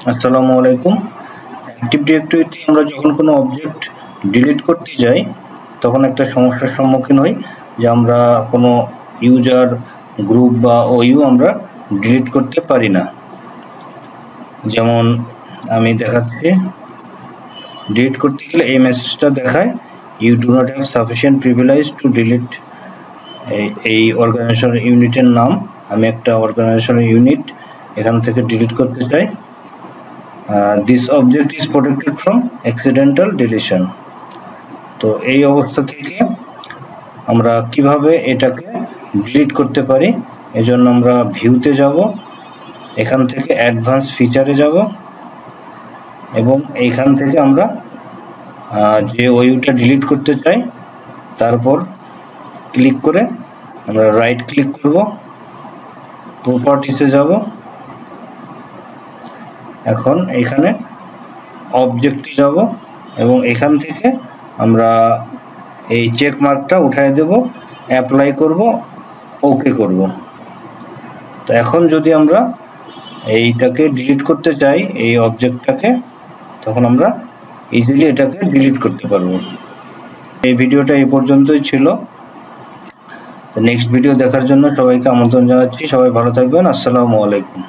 আসসালামু আলাইকুম। অ্যাক্টিভ ডিরেক্টরিতে আমরা যখন কোনো অবজেক্ট ডিলিট করতে যাই তখন একটা সমস্যার সম্মুখীন হই যে আমরা কোনো ইউজার, গ্রুপ বা ওইউ আমরা ডিলিট করতে পারি না। যেমন আমি দেখাচ্ছি, ডিলিট করতে গেলে এই মেসেজটা দেখায়, you do not have sufficient privilege to delete. এই অর্গানাইজেশন ইউনিটের নাম, আমি একটা অর্গানাইজেশন ইউনিট এখান থেকে ডিলিট করতে চাই। This object is protected from accidental deletion. তো এই অবস্থা থেকে আমরা কিভাবে এটাকে ডিলিট করতে পারি, এজন্য আমরা ভিউতে যাব, এখান থেকে অ্যাডভান্স ফিচারে যাব এবং এইখান থেকে আমরা যে ওইটা ডিলিট করতে চাই তারপর ক্লিক করে আমরা রাইট ক্লিক করব, প্রপার্টিসে যাব। এখন এখানে অবজেক্টে যাব এবং এখান থেকে আমরা এই চেক মার্কটা উঠায় দেব, অ্যাপ্লাই করব, ওকে করব। তো এখন যদি আমরা এইটাকে ডিলিট করতে চাই, এই অবজেক্টটাকে, তখন আমরা ইজিলি এটাকে ডিলিট করতে পারবো। এই ভিডিওটা এই পর্যন্তই ছিল। তো নেক্সট ভিডিও দেখার জন্য সবাইকে আমন্ত্রণ জানাচ্ছি। সবাই ভালো থাকবেন। আসসালামু আলাইকুম।